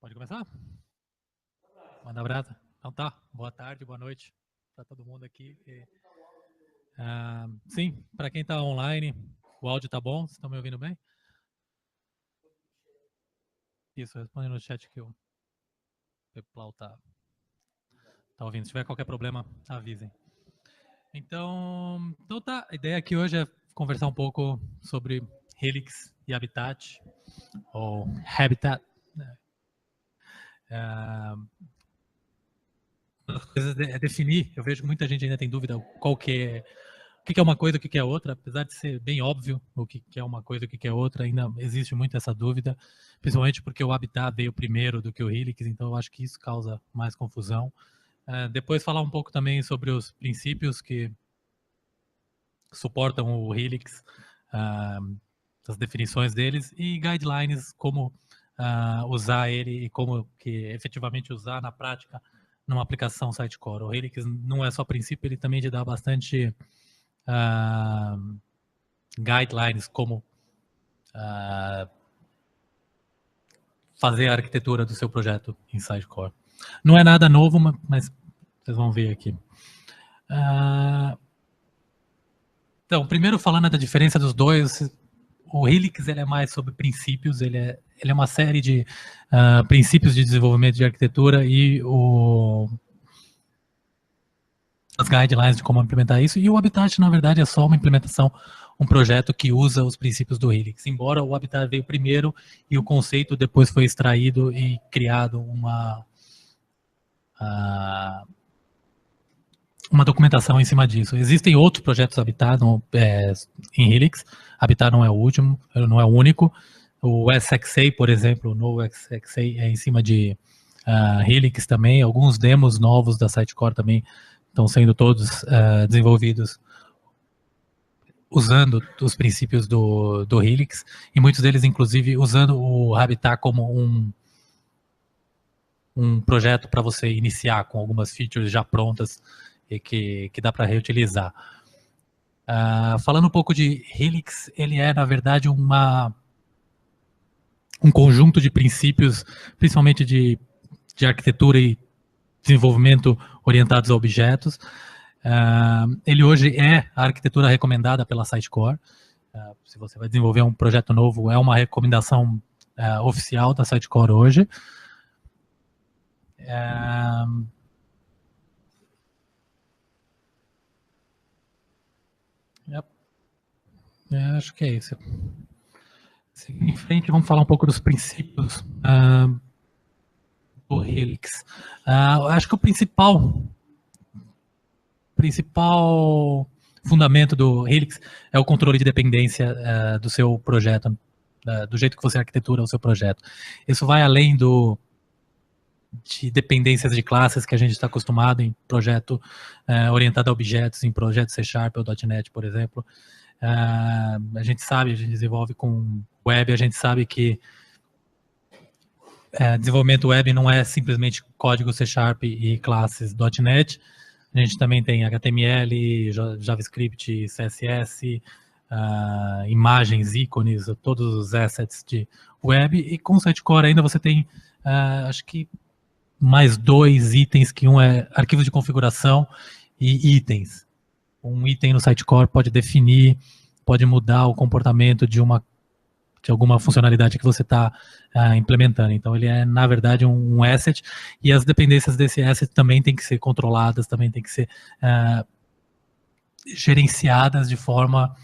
Pode começar? Manda abraço. Então tá, boa tarde, boa noite para todo mundo aqui. Sim, para quem está online, o áudio tá bom? Vocês estão me ouvindo bem? Isso, responde no chat que o Peplau tá ouvindo. Se tiver qualquer problema, avisem. Então tá, a ideia aqui hoje é conversar um pouco sobre Helix e Habitat, ou Habitat. Uma coisa é definir, eu vejo que muita gente ainda tem dúvida qual que é, o que é uma coisa, o que é outra, apesar de ser bem óbvio o que é uma coisa, o que é outra, ainda existe muito essa dúvida, principalmente porque o Habitat veio primeiro do que o Helix, então eu acho que isso causa mais confusão. Depois falar um pouco também sobre os princípios que suportam o Helix, as definições deles e guidelines, como usar ele e como que efetivamente usar na prática numa aplicação Sitecore. O Helix não é só princípio, ele também te dá bastante guidelines, como fazer a arquitetura do seu projeto em Sitecore. Não é nada novo, mas vocês vão ver aqui. Então, primeiro falando da diferença dos dois, o Helix ele é mais sobre princípios, ele é uma série de princípios de desenvolvimento de arquitetura e as guidelines de como implementar isso, e o Habitat, na verdade, é só uma implementação, um projeto que usa os princípios do Helix, embora o Habitat veio primeiro e o conceito depois foi extraído e criado uma documentação em cima disso. Existem outros projetos Habitat em Helix, Habitat não é o último, não é o único. O SXA, por exemplo, o novo SXA é em cima de Helix também. Alguns demos novos da Sitecore também estão sendo todos desenvolvidos usando os princípios do Helix, e muitos deles, inclusive, usando o Habitat como um projeto para você iniciar com algumas features já prontas e que dá para reutilizar. Falando um pouco de Helix, ele é, na verdade, um conjunto de princípios, principalmente de arquitetura e desenvolvimento orientados a objetos. Ele hoje é a arquitetura recomendada pela Sitecore. Se você vai desenvolver um projeto novo, é uma recomendação oficial da Sitecore hoje. Acho que é isso. Seguindo em frente, vamos falar um pouco dos princípios do Helix. Acho que o principal fundamento do Helix é o controle de dependência do seu projeto, do jeito que você arquitetura o seu projeto. Isso vai além de dependências de classes que a gente está acostumado em projeto orientado a objetos, em projeto C# ou .NET, por exemplo. A gente sabe, a gente desenvolve com web, a gente sabe que desenvolvimento web não é simplesmente código C# e classes .NET. A gente também tem HTML, JavaScript, CSS, imagens, ícones, todos os assets de web. E com o Sitecore ainda você tem, acho que, mais 2 itens, que um é arquivos de configuração e itens. Um item no Sitecore pode definir, pode mudar o comportamento de alguma funcionalidade que você está implementando. Então, ele é, na verdade, um asset, e as dependências desse asset também têm que ser controladas, também têm que ser gerenciadas de forma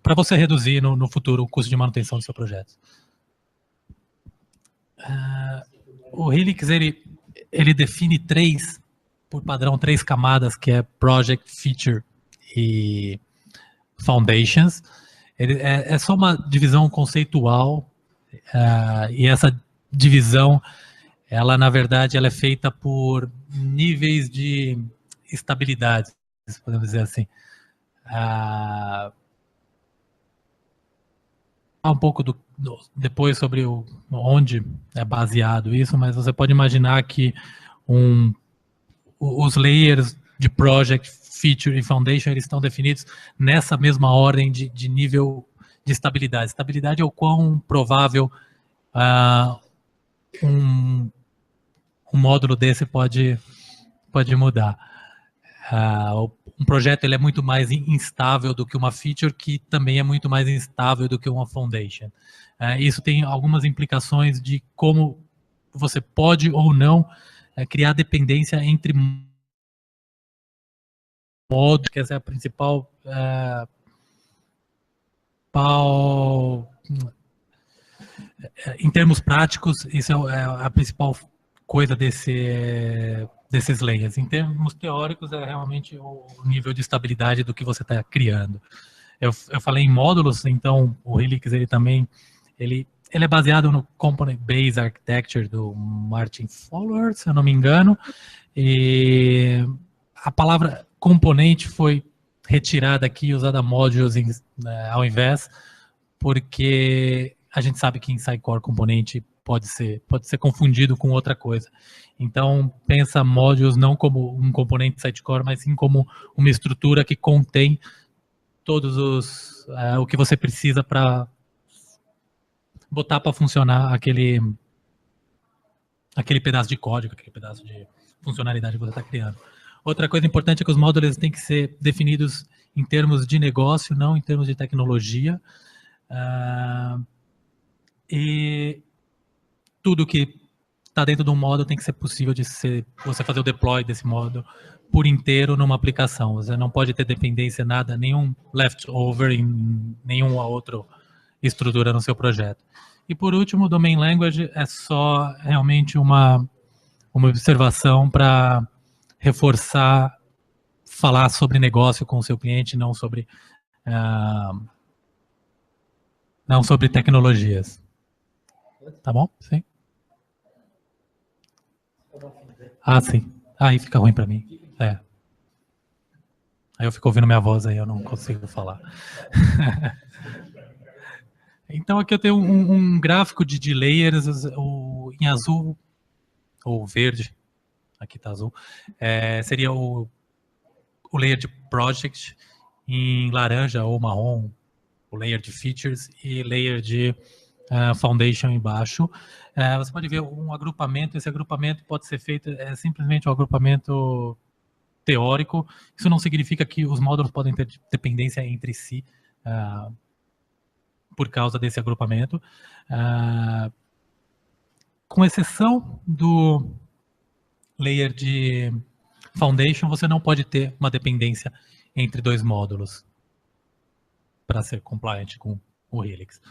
para você reduzir no futuro o custo de manutenção do seu projeto. O Helix, ele define por padrão, 3 camadas, que é Project, Feature e Foundations. É só uma divisão conceitual, e essa divisão, ela, na verdade, ela é feita por níveis de estabilidade, podemos dizer assim. Um pouco depois sobre onde é baseado isso, mas você pode imaginar que os layers de Project, Feature e Foundation, eles estão definidos nessa mesma ordem de nível de estabilidade. Estabilidade é o quão provável um módulo desse pode mudar. Um projeto ele é muito mais instável do que uma feature, que também é muito mais instável do que uma foundation. Isso tem algumas implicações de como você pode ou não criar dependência entre módulos, que essa é a principal em termos práticos, isso é a principal coisa desses layers. Em termos teóricos, é realmente o nível de estabilidade do que você está criando. Eu falei em módulos, então o Helix ele é baseado no Component Based Architecture do Martin Fowler, se eu não me engano, e a palavra componente foi retirada aqui e usada modules ao invés, porque a gente sabe que Insight Core componente pode ser confundido com outra coisa. Então, pensa modules não como um componente Insight Core, mas sim como uma estrutura que contém todos o que você precisa para botar para funcionar aquele pedaço de código, aquele pedaço de funcionalidade que você está criando. Outra coisa importante é que os módulos têm que ser definidos em termos de negócio, não em termos de tecnologia. E tudo que está dentro de um módulo tem que ser possível de você fazer o deploy desse módulo por inteiro numa aplicação. Você não pode ter dependência nada, nenhum leftover em nenhuma outra estrutura no seu projeto. E por último, o Domain Language é só realmente uma observação para reforçar, falar sobre negócio com o seu cliente, não sobre tecnologias. Tá bom? Sim. Sim. Aí fica ruim para mim. Aí eu fico ouvindo minha voz aí, eu não consigo falar. Então aqui eu tenho um gráfico de layers em azul, ou verde, aqui está azul, seria o layer de project, em laranja ou marrom, o layer de features, e layer de foundation embaixo. Você pode ver um agrupamento, esse agrupamento pode ser feito, simplesmente um agrupamento teórico. Isso não significa que os módulos podem ter dependência entre si, por causa desse agrupamento. Com exceção do layer de foundation, você não pode ter uma dependência entre dois módulos para ser compliant com o Helix.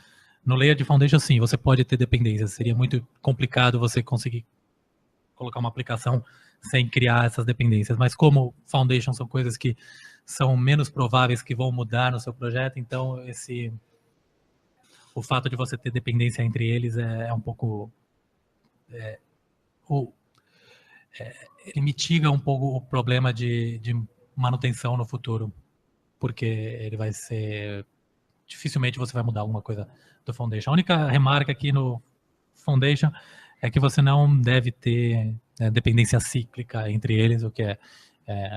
No layer de foundation, sim, você pode ter dependência. Seria muito complicado você conseguir colocar uma aplicação sem criar essas dependências. Mas como foundation são coisas que são menos prováveis que vão mudar no seu projeto, então o fato de você ter dependência entre eles é um pouco... ele mitiga um pouco o problema de manutenção no futuro, porque ele vai ser... dificilmente você vai mudar alguma coisa do Foundation. A única remarca aqui no Foundation é que você não deve ter dependência cíclica entre eles, o que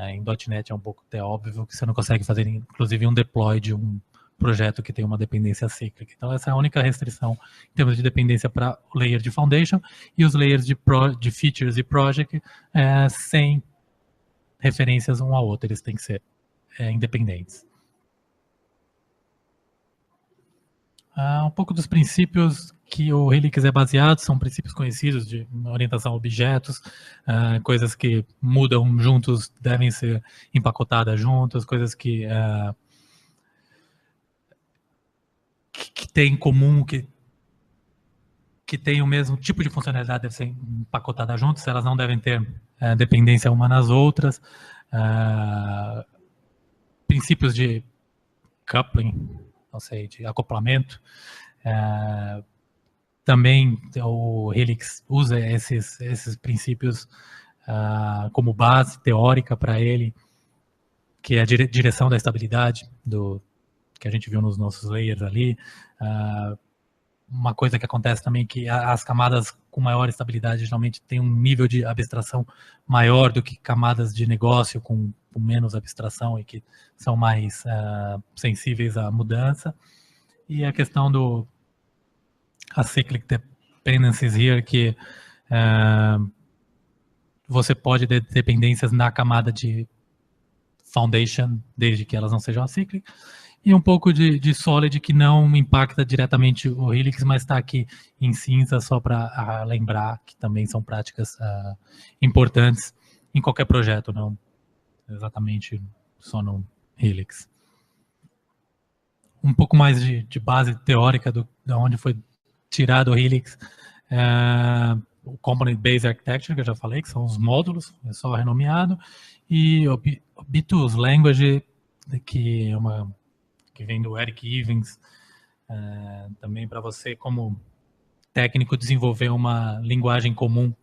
em .NET é um pouco até óbvio, que você não consegue fazer, inclusive, um deploy de um projeto que tem uma dependência cíclica. Então, essa é a única restrição em termos de dependência para o layer de Foundation, e os layers de features e project sem referências um ao outro, eles têm que ser independentes. Um pouco dos princípios que o Helix é baseado, são princípios conhecidos de orientação a objetos, coisas que mudam juntos devem ser empacotadas juntas, coisas que têm em comum, que têm o mesmo tipo de funcionalidade devem ser empacotadas juntas, elas não devem ter dependência uma nas outras. Princípios de coupling, não sei, de acoplamento. Também o Helix usa esses princípios como base teórica para ele, que é a direção da estabilidade, que a gente viu nos nossos layers ali. Uma coisa que acontece também é que as camadas com maior estabilidade geralmente têm um nível de abstração maior do que camadas de negócio com menos abstração e que são mais sensíveis à mudança. E a questão a cyclic dependencies here que você pode ter dependências na camada de foundation, desde que elas não sejam acíclicas, e um pouco de solid que não impacta diretamente o Helix, mas está aqui em cinza só para lembrar que também são práticas importantes em qualquer projeto, não exatamente só no Helix. Um pouco mais de base teórica de onde foi tirado o Helix, o Component Based Architecture, que eu já falei, que são os módulos, é só renomeado, e o B2 Language, que vem do Eric Evans, também para você, como técnico, desenvolver uma linguagem comum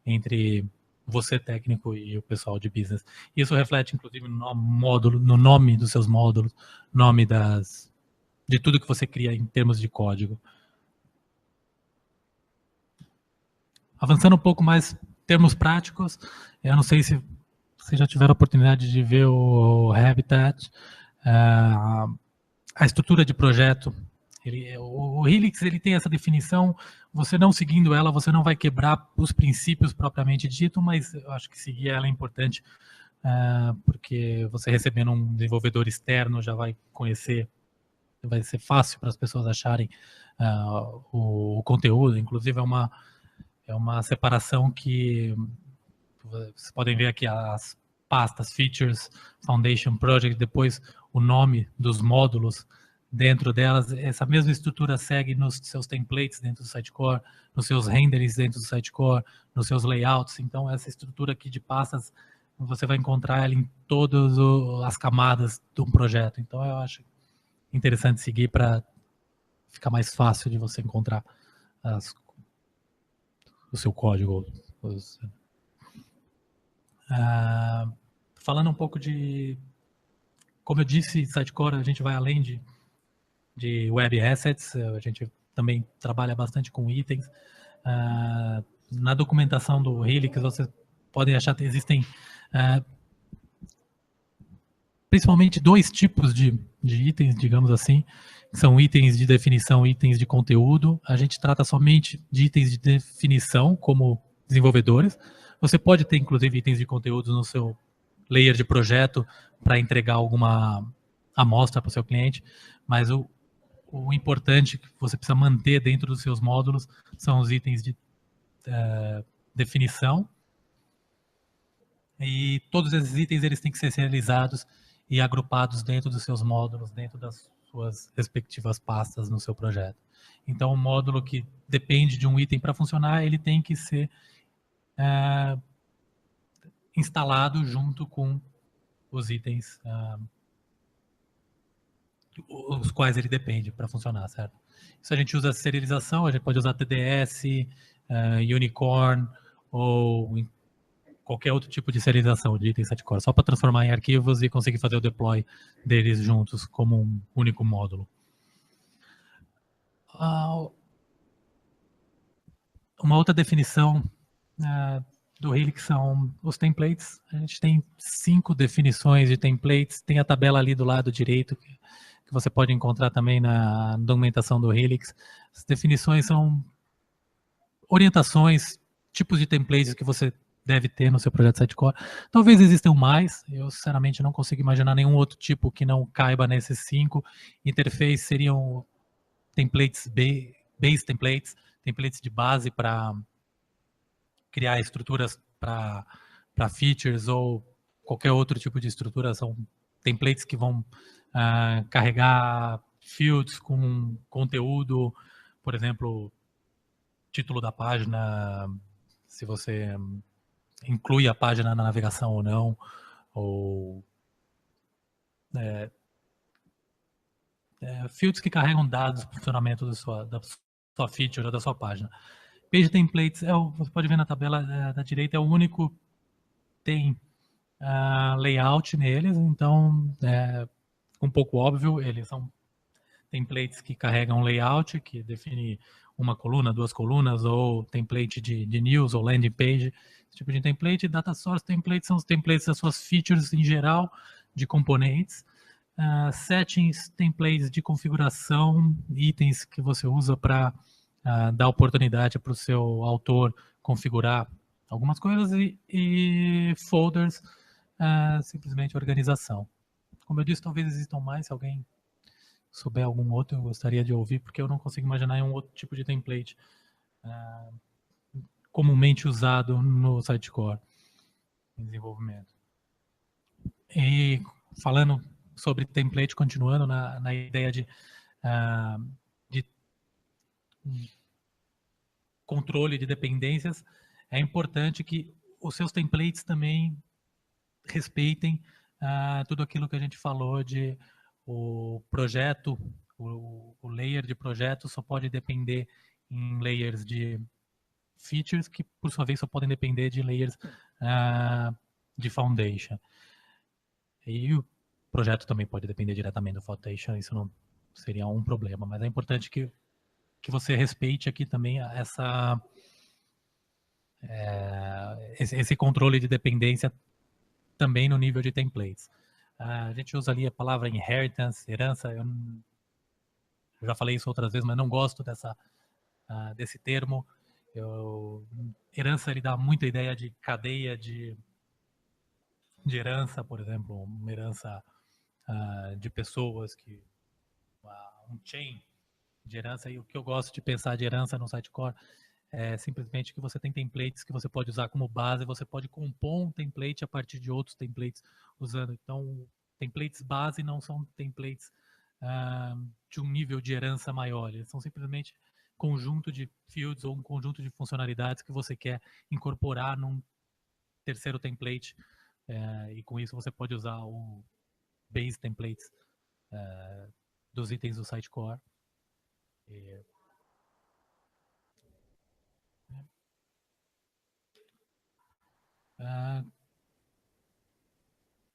entre você, técnico, e o pessoal de business. Isso reflete, inclusive, no nome dos seus módulos, nome de tudo que você cria em termos de código. Avançando um pouco mais termos práticos, eu não sei se vocês já tiveram a oportunidade de ver o Habitat, a estrutura de projeto. O Helix ele tem essa definição, você não seguindo ela, você não vai quebrar os princípios propriamente dito, mas eu acho que seguir ela é importante, porque você recebendo um desenvolvedor externo já vai conhecer, vai ser fácil para as pessoas acharem o conteúdo. Inclusive é uma separação que vocês podem ver aqui as pastas, features, foundation, project, depois o nome dos módulos dentro delas. Essa mesma estrutura segue nos seus templates dentro do Sitecore, nos seus renderings dentro do Sitecore, nos seus layouts. Então essa estrutura aqui de pastas, você vai encontrar ela em todas as camadas de um projeto. Então eu acho interessante seguir para ficar mais fácil de você encontrar o seu código. Falando um pouco como eu disse, Sitecore, a gente vai além de Web Assets, a gente também trabalha bastante com itens. Na documentação do Helix, vocês podem achar que existem principalmente dois tipos de itens, digamos assim, que são itens de definição e itens de conteúdo. A gente trata somente de itens de definição como desenvolvedores. Você pode ter, inclusive, itens de conteúdo no seu layer de projeto para entregar alguma amostra para o seu cliente, mas o importante que você precisa manter dentro dos seus módulos são os itens de definição, e todos esses itens eles têm que ser serializados e agrupados dentro dos seus módulos, dentro das suas respectivas pastas no seu projeto. Então, o módulo que depende de um item para funcionar, ele tem que ser instalado junto com os itens os quais ele depende para funcionar, certo? Isso a gente usa serialização, a gente pode usar TDS, Unicorn ou qualquer outro tipo de serialização de itens Sitecore, só para transformar em arquivos e conseguir fazer o deploy deles juntos como um único módulo. Uma outra definição do Helix são os templates. A gente tem 5 definições de templates, tem a tabela ali do lado direito, que você pode encontrar também na documentação do Helix. As definições são orientações, tipos de templates que você deve ter no seu projeto Sitecore. Talvez existam mais, eu sinceramente não consigo imaginar nenhum outro tipo que não caiba nesses 5. Interface seriam templates, base templates, templates de base para criar estruturas para features ou qualquer outro tipo de estrutura. São templates que vão carregar fields com conteúdo, por exemplo, título da página, se você inclui a página na navegação ou não, ou fields que carregam dados para o funcionamento da sua feature ou da sua página. Page templates, você pode ver na tabela da direita, é o único que tem layout neles, então um pouco óbvio, eles são templates que carregam layout, que define uma coluna, 2 colunas, ou template de news ou landing page, esse tipo de template. Data source templates são os templates das suas features em geral, de componentes. Settings, templates de configuração, itens que você usa para dá oportunidade para o seu autor configurar algumas coisas e folders, simplesmente organização. Como eu disse, talvez existam mais, se alguém souber algum outro, eu gostaria de ouvir, porque eu não consigo imaginar um outro tipo de template comumente usado no Sitecore em desenvolvimento. E falando sobre template, continuando na ideia de controle de dependências, é importante que os seus templates também respeitem tudo aquilo que a gente falou de o projeto, o layer de projeto só pode depender em layers de features, que por sua vez só podem depender de layers de foundation. E o projeto também pode depender diretamente do foundation, isso não seria um problema, mas é importante que você respeite aqui também esse controle de dependência também no nível de templates. A gente usa ali a palavra inheritance, herança, eu já falei isso outras vezes, mas não gosto desse termo. Herança, ele dá muita ideia de cadeia de herança, por exemplo, uma herança de pessoas, um chain de herança, e o que eu gosto de pensar de herança no Sitecore é simplesmente que você tem templates que você pode usar como base, você pode compor um template a partir de outros templates usando. Então, templates base não são templates de um nível de herança maior, eles são simplesmente conjunto de fields ou um conjunto de funcionalidades que você quer incorporar num terceiro template, e com isso você pode usar o base templates dos itens do Sitecore.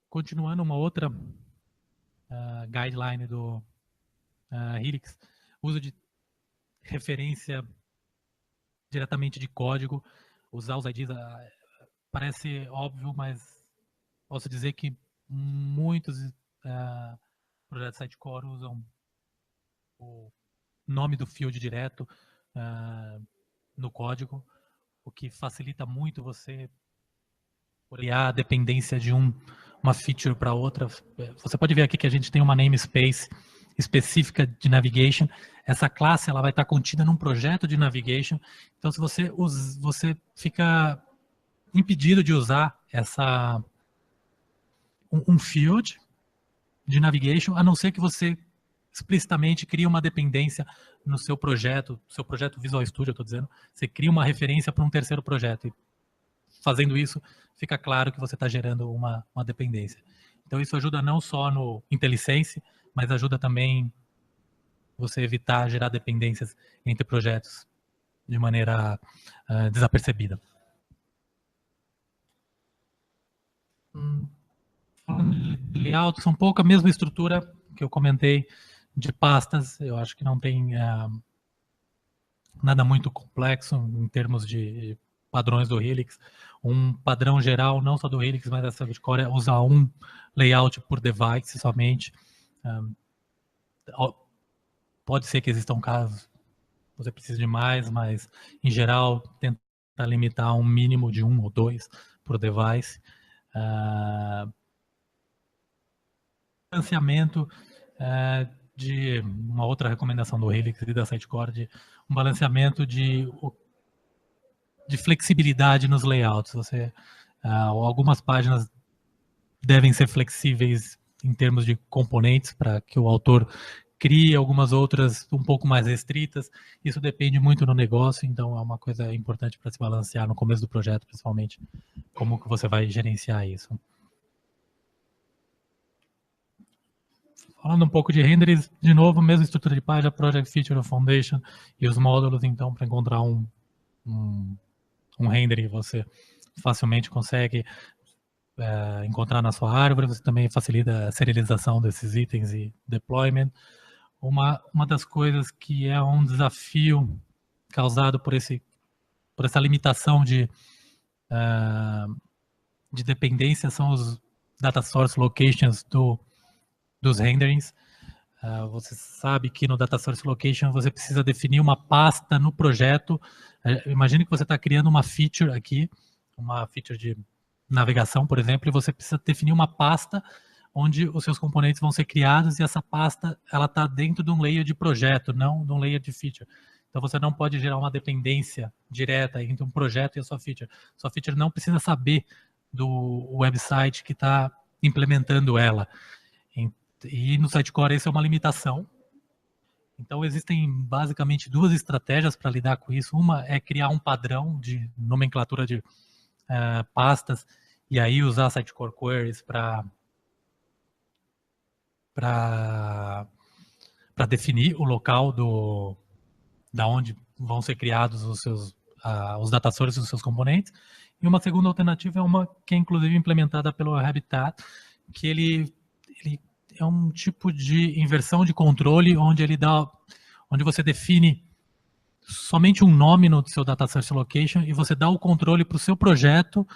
Continuando, uma outra guideline do Helix, uso de referência diretamente de código, usar os IDs, parece óbvio, mas posso dizer que muitos projetos Sitecore usam o nome do field direto no código, o que facilita muito você criar a dependência de uma feature para outra. Você pode ver aqui que a gente tem uma namespace específica de navigation. Essa classe ela vai estar contida num projeto de navigation. Então, se você fica impedido de usar um field de navigation, a não ser que você explicitamente cria uma dependência no seu projeto Visual Studio, eu estou dizendo, você cria uma referência para um terceiro projeto. E fazendo isso, fica claro que você está gerando uma dependência. Então, isso ajuda não só no IntelliSense, mas ajuda também você evitar gerar dependências entre projetos de maneira desapercebida. Falando de layout, são um pouco a mesma estrutura que eu comentei de pastas. Eu acho que não tem nada muito complexo em termos de padrões do Helix. Um padrão geral, não só do Helix, mas da Sitecore, é usar um layout por device somente. Pode ser que existam casos você precisa de mais, mas em geral tenta limitar um mínimo de 1 ou 2 por device. Balanceamento de uma outra recomendação do Helix e da Sitecore, de um balanceamento de flexibilidade nos layouts. Algumas páginas devem ser flexíveis em termos de componentes para que o autor crie, algumas outras um pouco mais restritas. Isso depende muito do negócio, então é uma coisa importante para se balancear no começo do projeto, principalmente, como que você vai gerenciar isso. Falando um pouco de renders, de novo, mesma estrutura de página, Project Feature, Foundation e os módulos, então, para encontrar um render, você facilmente consegue encontrar na sua árvore. Você também facilita a serialização desses itens e deployment. Uma das coisas que é um desafio causado por essa limitação de dependência são os data source locations dos renderings. Você sabe que no Data Source Location você precisa definir uma pasta no projeto. Imagine que você está criando uma feature aqui, uma feature de navegação, por exemplo, e você precisa definir uma pasta onde os seus componentes vão ser criados, e essa pasta ela está dentro de um layer de projeto, não de um layer de feature. Então você não pode gerar uma dependência direta entre um projeto e a sua feature. Sua feature não precisa saber do website que está implementando ela. E no Sitecore isso é uma limitação. Então existem basicamente duas estratégias para lidar com isso. Uma é criar um padrão de nomenclatura de pastas, e aí usar Sitecore Queries para definir o local da onde vão ser criados os data sources dos seus componentes. E uma segunda alternativa é uma que é inclusive implementada pelo Habitat, que ele é um tipo de inversão de controle onde você define somente um nome no seu Data Source Location e você dá o controle para o seu projeto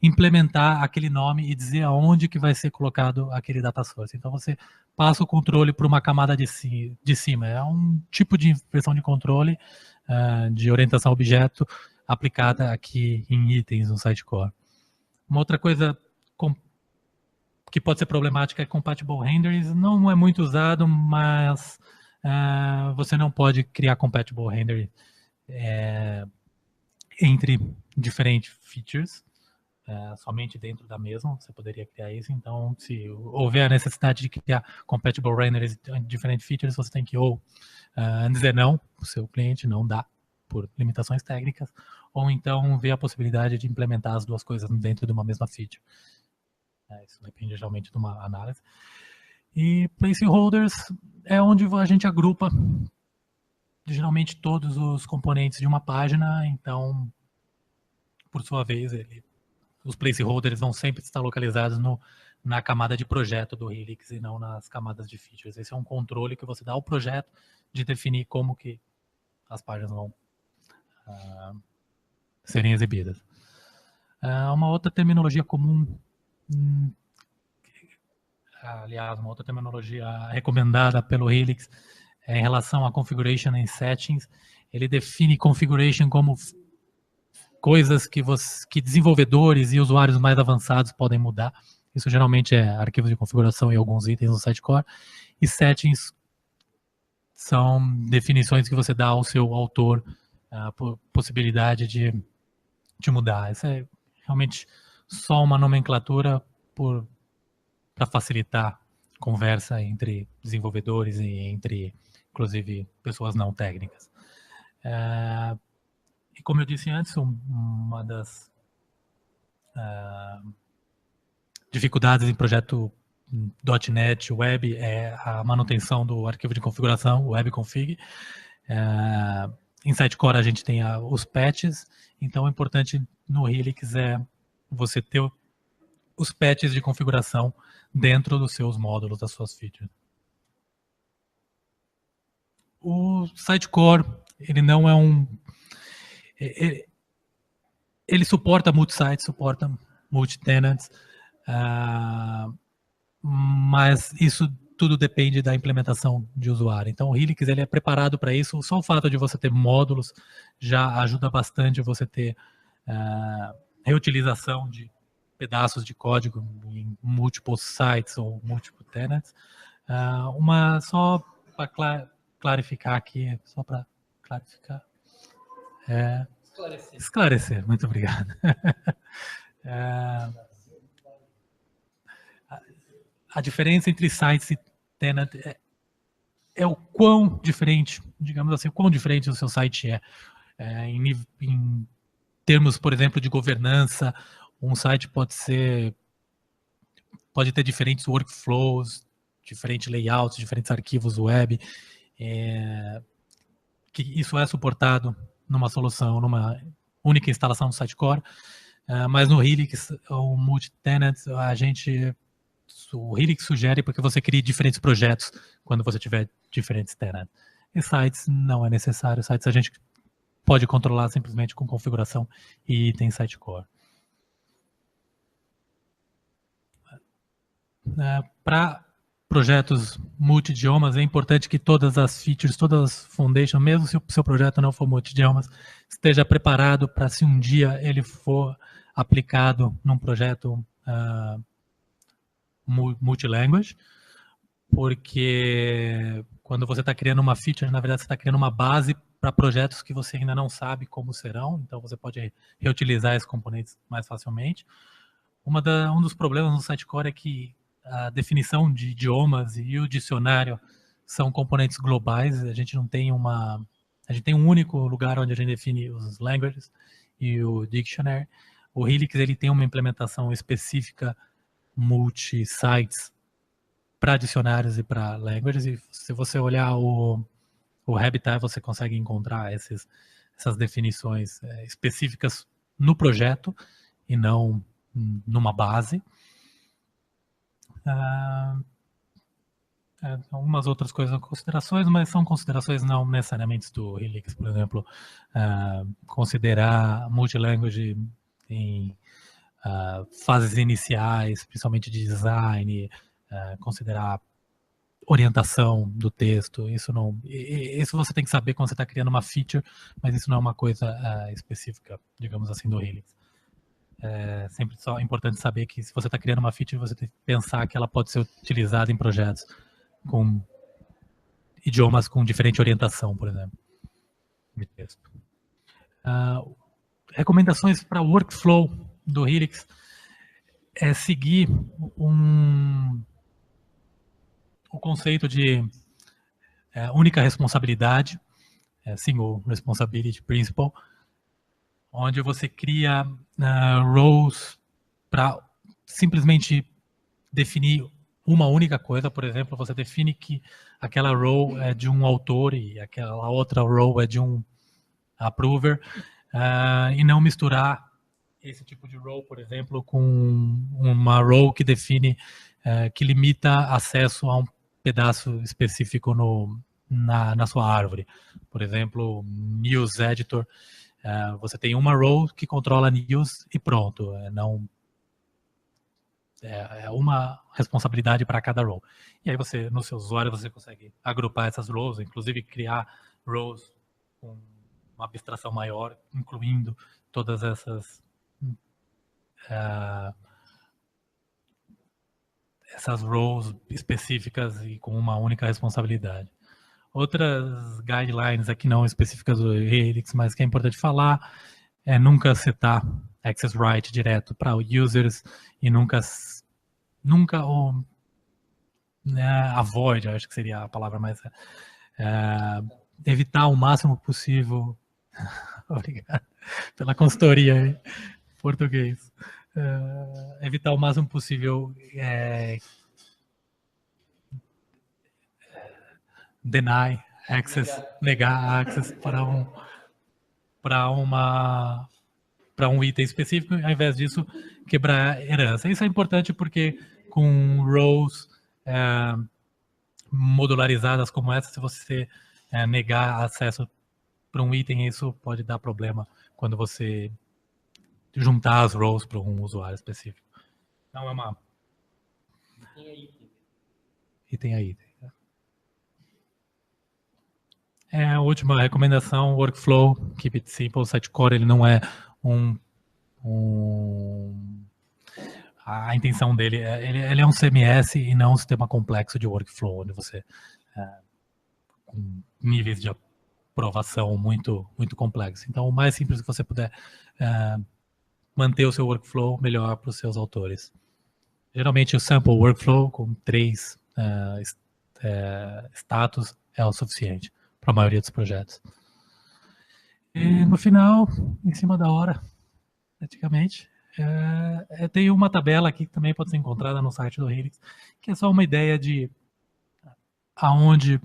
implementar aquele nome e dizer aonde que vai ser colocado aquele data source. Então você passa o controle para uma camada de cima. É um tipo de inversão de controle de orientação a objeto aplicada aqui em itens no Sitecore. Uma outra coisa que pode ser problemática é compatible renderings. Não é muito usado, mas você não pode criar compatible rendering entre diferentes features. Somente dentro da mesma, você poderia criar isso. Então, se houver a necessidade de criar compatible renderings em diferentes features, você tem que ou dizer não para o seu cliente, não dá, por limitações técnicas, ou então ver a possibilidade de implementar as duas coisas dentro de uma mesma feature. Isso depende geralmente de uma análise. E placeholders é onde a gente agrupa geralmente todos os componentes de uma página. Então, por sua vez, os placeholders vão sempre estar localizados na camada de projeto do Helix e não nas camadas de features. Esse é um controle que você dá ao projeto de definir como que as páginas vão serem exibidas. Uma outra terminologia comum, aliás, uma outra terminologia recomendada pelo Helix é em relação a configuration and settings. Ele define configuration como coisas que desenvolvedores e usuários mais avançados podem mudar. Isso geralmente é arquivos de configuração e alguns itens no Sitecore. E settings são definições que você dá ao seu autor, a possibilidade de mudar. Isso é realmente só uma nomenclatura para facilitar conversa entre desenvolvedores e entre, inclusive, pessoas não técnicas. E como eu disse antes, uma das dificuldades em projeto .NET Web é a manutenção do arquivo de configuração, o webconfig. Em Sitecore a gente tem os patches, então o importante no Helix é você ter os patches de configuração dentro dos seus módulos, das suas features. O Sitecore, ele não é ele suporta multi-sites, suporta multi-tenants, mas isso tudo depende da implementação de usuário. Então o Helix ele é preparado para isso. Só o fato de você ter módulos já ajuda bastante você ter reutilização de pedaços de código em múltiplos sites ou múltiplos tenants. Só para clarificar aqui, só para clarificar. Esclarecer, muito obrigado. A diferença entre sites e tenant é o quão diferente, digamos assim, o quão diferente o seu site é. Em termos, por exemplo, de governança, um site pode ter diferentes workflows, diferentes layouts, diferentes arquivos web, que isso é suportado numa solução, numa única instalação do Sitecore, mas no Helix, o multi-tenant, o Helix sugere para que você crie diferentes projetos quando você tiver diferentes tenants. E sites não é necessário, sites a gente pode controlar simplesmente com configuração e item Sitecore. Para projetos multi-idiomas, é importante que todas as features, todas as foundations, mesmo se o seu projeto não for multi-idiomas, esteja preparado para, se um dia ele for aplicado num projeto multilanguage, porque quando você está criando uma feature, na verdade você está criando uma base para projetos que você ainda não sabe como serão, então você pode reutilizar esses componentes mais facilmente. Um dos problemas no Sitecore é que a definição de idiomas e o dicionário são componentes globais, a gente não tem a gente tem um único lugar onde a gente define os languages e o dictionary. O Helix ele tem uma implementação específica multi-sites para dicionários e para languages, e se você olhar o Habitat, você consegue encontrar essas definições específicas no projeto e não numa base. Algumas outras coisas, considerações, mas são considerações não necessariamente do Helix, por exemplo, considerar multilanguage em fases iniciais, principalmente de design, considerar orientação do texto, isso você tem que saber quando você está criando uma feature, mas isso não é uma coisa específica, digamos assim, do Helix. É sempre só importante saber que se você está criando uma feature, você tem que pensar que ela pode ser utilizada em projetos com idiomas com diferente orientação, por exemplo, de texto. Recomendações para workflow do Helix é seguir o conceito de única responsabilidade, Single Responsibility Principle, onde você cria roles para simplesmente definir uma única coisa. Por exemplo, você define que aquela role é de um autor e aquela outra role é de um approver, e não misturar esse tipo de role, por exemplo, com uma role que define, que limita acesso a um pedaço específico na sua árvore. Por exemplo, News Editor, você tem uma role que controla News e pronto, é uma responsabilidade para cada role. E aí você, no seu usuário, você consegue agrupar essas roles, inclusive criar roles com uma abstração maior, incluindo todas essas roles específicas e com uma única responsabilidade. Outras guidelines aqui não específicas do Helix, mas que é importante falar, é nunca setar access right direto para users e nunca avoid, acho que seria a palavra mais evitar o máximo possível. Obrigado pela consultoria em português. Evitar o máximo possível deny access, negar access para um item específico, ao invés disso, quebrar herança. Isso é importante porque com roles modularizadas como essa, se você negar acesso para um item, isso pode dar problema quando você juntar as roles para um usuário específico. Então é uma... Item a item. A última recomendação, workflow, keep it simple. O Sitecore ele não é a intenção dele, ele é um CMS e não um sistema complexo de workflow, onde você com níveis de aprovação muito, muito complexos. Então, o mais simples que você puder manter o seu workflow, melhor para os seus autores. Geralmente, o sample workflow com 3 status é o suficiente para a maioria dos projetos. E no final, em cima da hora, praticamente, tem uma tabela aqui que também pode ser encontrada no site do Helix, que é só uma ideia de aonde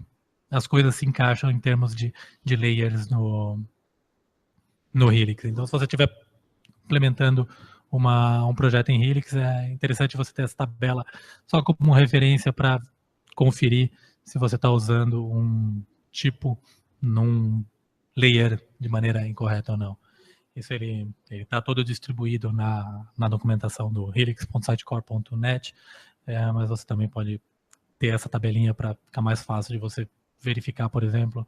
as coisas se encaixam em termos de layers no Helix. Então, se você estiver implementando um projeto em Helix, é interessante você ter essa tabela só como referência para conferir se você está usando um tipo num layer de maneira incorreta ou não. Isso ele está todo distribuído na documentação do helix.sitecore.net, mas você também pode ter essa tabelinha para ficar mais fácil de você verificar, por exemplo,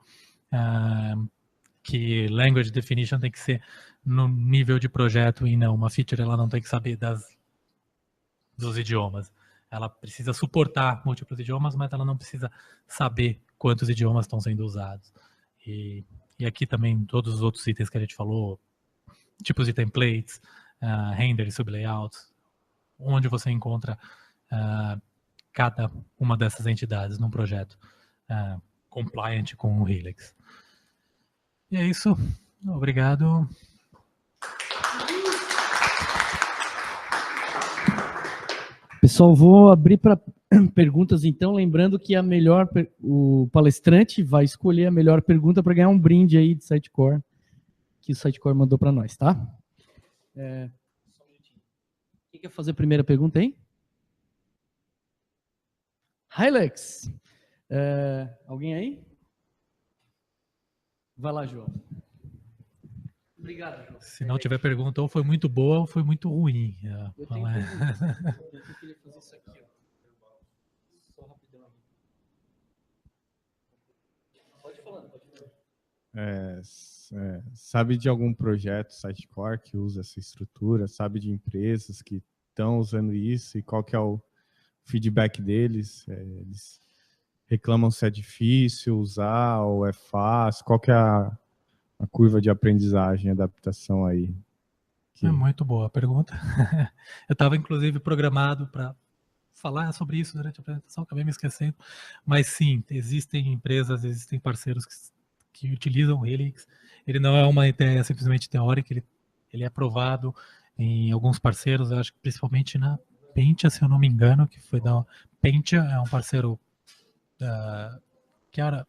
que language definition tem que ser no nível de projeto e não, uma feature ela não tem que saber dos idiomas. Ela precisa suportar múltiplos idiomas, mas ela não precisa saber quantos idiomas estão sendo usados. E aqui também todos os outros itens que a gente falou, tipos de templates, render e sublayouts, onde você encontra cada uma dessas entidades num projeto compliant com o Helix. E é isso. Obrigado. Pessoal, vou abrir para perguntas então, lembrando que o palestrante vai escolher a melhor pergunta para ganhar um brinde aí de Sitecore, que o Sitecore mandou para nós, tá? Quem quer fazer a primeira pergunta aí? Hilux. Alguém aí? Vai lá, João. Obrigado, João. Se não tiver pergunta, ou foi muito boa ou foi muito ruim. Eu tenho pergunta. Eu queria fazer isso aqui, ó. Só rapidão aqui. Pode falar, pode falar. Sabe de algum projeto Sitecore que usa essa estrutura? Sabe de empresas que estão usando isso e qual que é o feedback deles? Eles reclamam se é difícil usar ou é fácil? Qual que é a curva de aprendizagem, adaptação aí? É muito boa a pergunta. Eu estava, inclusive, programado para falar sobre isso durante a apresentação, acabei me esquecendo. Mas, sim, existem empresas, existem parceiros que utilizam o Helix. Ele não é uma ideia simplesmente teórica, ele é aprovado em alguns parceiros, eu acho que principalmente na Pentia, se eu não me engano, que foi da Pentia, é um parceiro que era,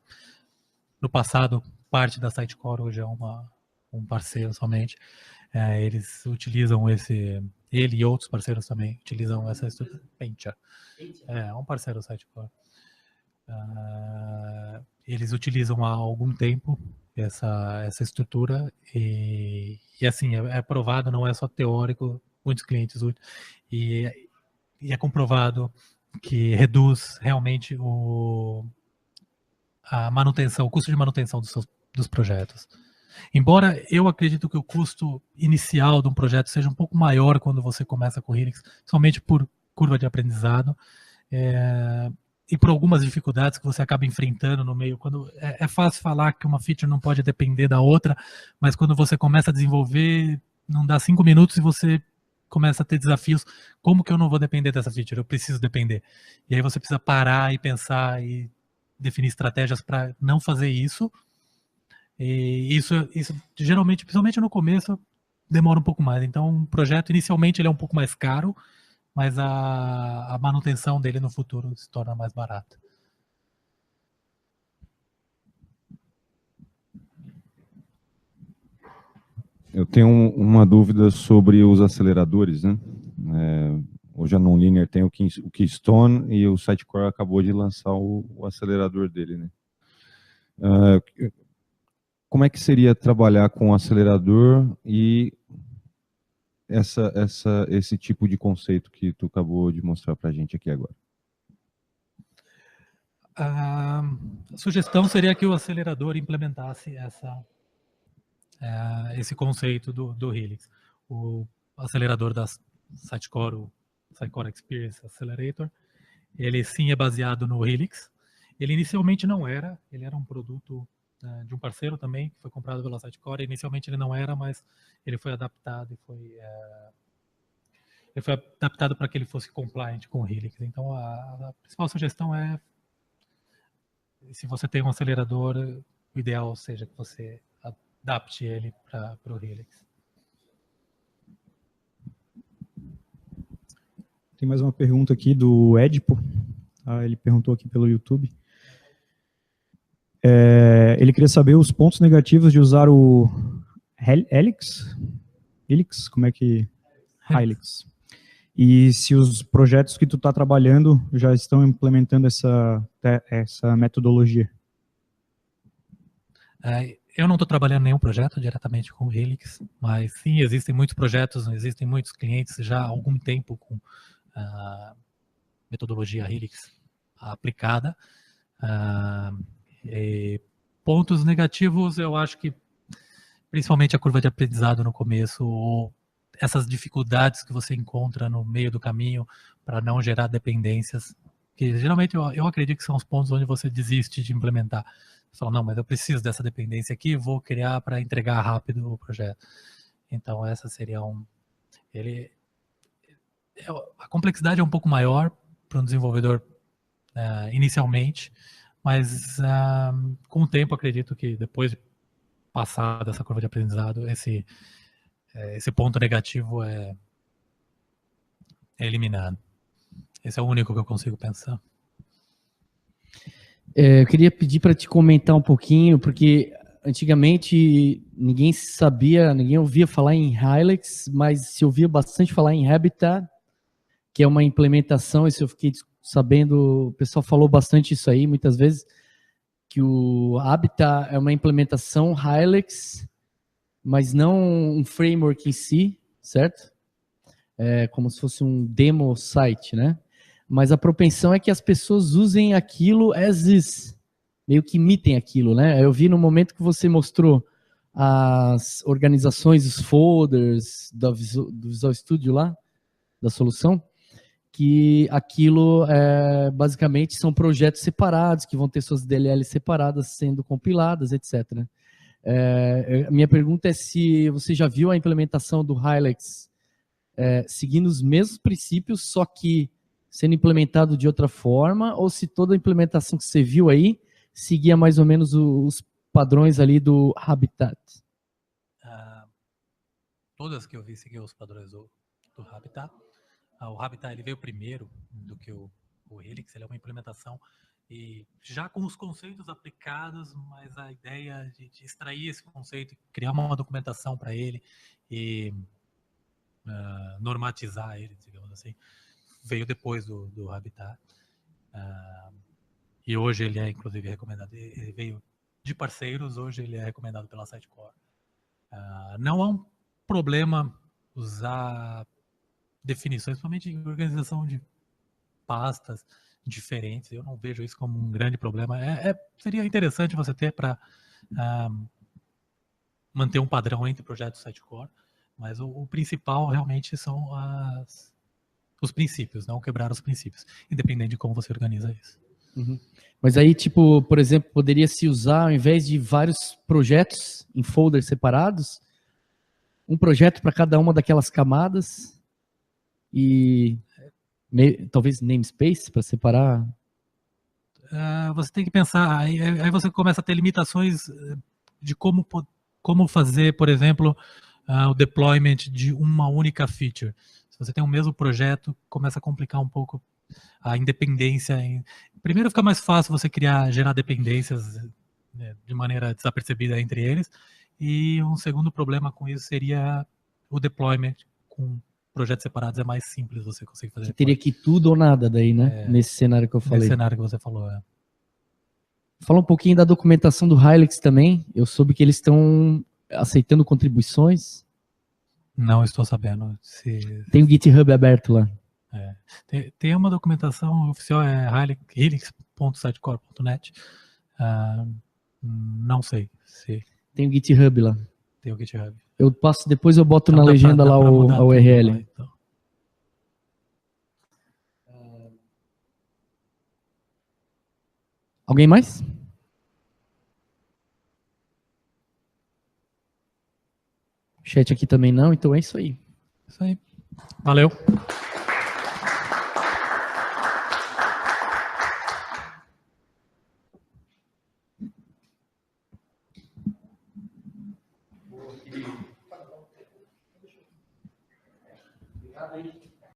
no passado, parte da Sitecore, hoje é um parceiro somente. Eles utilizam ele e outros parceiros também utilizam essa estrutura. Pentia. É um parceiro do Sitecore. Eles utilizam há algum tempo essa estrutura e assim, é provado, não é só teórico, muitos clientes usam, e é comprovado que reduz realmente a manutenção, o custo de manutenção dos projetos. Embora eu acredito que o custo inicial de um projeto seja um pouco maior quando você começa com o Helix, somente por curva de aprendizado, e por algumas dificuldades que você acaba enfrentando no meio. Quando é fácil falar que uma feature não pode depender da outra, mas quando você começa a desenvolver, não dá 5 minutos e você começa a ter desafios. Como que eu não vou depender dessa feature? Eu preciso depender. E aí você precisa parar e pensar e definir estratégias para não fazer isso. E isso geralmente, principalmente no começo, demora um pouco mais. Então, um projeto, inicialmente, ele é um pouco mais caro, mas a manutenção dele no futuro se torna mais barata. Eu tenho uma dúvida sobre os aceleradores, né? Hoje a Nonlinear tem o Keystone e o Sitecore acabou de lançar o acelerador dele, né? Como é que seria trabalhar com o acelerador e esse tipo de conceito que tu acabou de mostrar para a gente aqui agora? A sugestão seria que o acelerador implementasse esse conceito do Helix. O acelerador da Sitecore, o Sitecore Experience Accelerator, ele sim é baseado no Helix. Ele inicialmente não era, ele era um produto de um parceiro também, que foi comprado pela Sitecore. Inicialmente ele não era, mas ele foi adaptado e ele foi adaptado para que ele fosse compliant com o Helix. Então a principal sugestão é, se você tem um acelerador, o ideal seja que você adapte ele para o Helix. Tem mais uma pergunta aqui do Edipo. Ele perguntou aqui pelo YouTube. Ele queria saber os pontos negativos de usar o Helix? Helix? Como é que... Helix. E se os projetos que tu está trabalhando já estão implementando essa metodologia? Eu não estou trabalhando em nenhum projeto diretamente com o Helix, mas sim, existem muitos projetos, existem muitos clientes já há algum tempo com a metodologia Helix aplicada. Pontos negativos, eu acho que principalmente a curva de aprendizado no começo, ou essas dificuldades que você encontra no meio do caminho para não gerar dependências, que geralmente eu acredito que são os pontos onde você desiste de implementar. Você fala, não, mas eu preciso dessa dependência aqui, vou criar para entregar rápido o projeto. Então, essa seria a complexidade é um pouco maior para um desenvolvedor inicialmente, mas com o tempo acredito que depois de passar dessa curva de aprendizado, esse ponto negativo é eliminado. Esse é o único que eu consigo pensar. Eu queria pedir para te comentar um pouquinho, porque antigamente ninguém sabia, ninguém ouvia falar em Hilux, mas se ouvia bastante falar em Habitat, que é uma implementação, isso eu fiquei sabendo, o pessoal falou bastante isso aí, muitas vezes, que o Habitat é uma implementação Hilux, mas não um framework em si, certo? É como se fosse um demo site, né? Mas a propensão é que as pessoas usem aquilo as is, meio que imitem aquilo, né? Eu vi no momento que você mostrou as organizações, os folders do Visual Studio lá, da solução, que aquilo basicamente são projetos separados, que vão ter suas DLLs separadas sendo compiladas, etc. A minha pergunta é se você já viu a implementação do Hilux seguindo os mesmos princípios, só que sendo implementado de outra forma, ou se toda a implementação que você viu aí seguia mais ou menos os padrões ali do Habitat. Todas que eu vi seguiam os padrões do Habitat. O Habitat ele veio primeiro do que o Helix, ele é uma implementação e já com os conceitos aplicados, mas a ideia de extrair esse conceito, criar uma documentação para ele e normatizar ele, digamos assim, veio depois do Habitat. E hoje ele é, inclusive, recomendado. Ele veio de parceiros, hoje ele é recomendado pela Sitecore. Não há um problema usar definições, principalmente em organização de pastas diferentes. Eu não vejo isso como um grande problema. Seria interessante você ter para manter um padrão entre projetos Sitecore, mas o principal realmente são os princípios, não quebrar os princípios, independente de como você organiza isso. Uhum. Mas aí, tipo, por exemplo, poderia se usar, ao invés de vários projetos em folders separados, um projeto para cada uma daquelas camadas e talvez namespace para separar. Você tem que pensar, aí você começa a ter limitações de como fazer, por exemplo, o deployment de uma única feature. Se você tem o mesmo projeto, começa a complicar um pouco a independência. Primeiro fica mais fácil você gerar dependências de maneira desapercebida entre eles, e um segundo problema com isso seria o deployment com projetos separados. É mais simples você conseguir fazer. Teria que ir tudo ou nada daí, né? Nesse cenário que eu falei. Nesse cenário que você falou, Fala um pouquinho da documentação do Hilux também. Eu soube que eles estão aceitando contribuições. Não estou sabendo. Tem o GitHub aberto lá. Tem uma documentação oficial, helix.sitecore.net. Não sei se... Tem o GitHub lá. Tem o GitHub. Eu passo, depois eu boto na legenda lá a URL. Lá, então. Alguém mais? Chat aqui também não, então é isso aí. Isso aí. Valeu. Obrigado aí.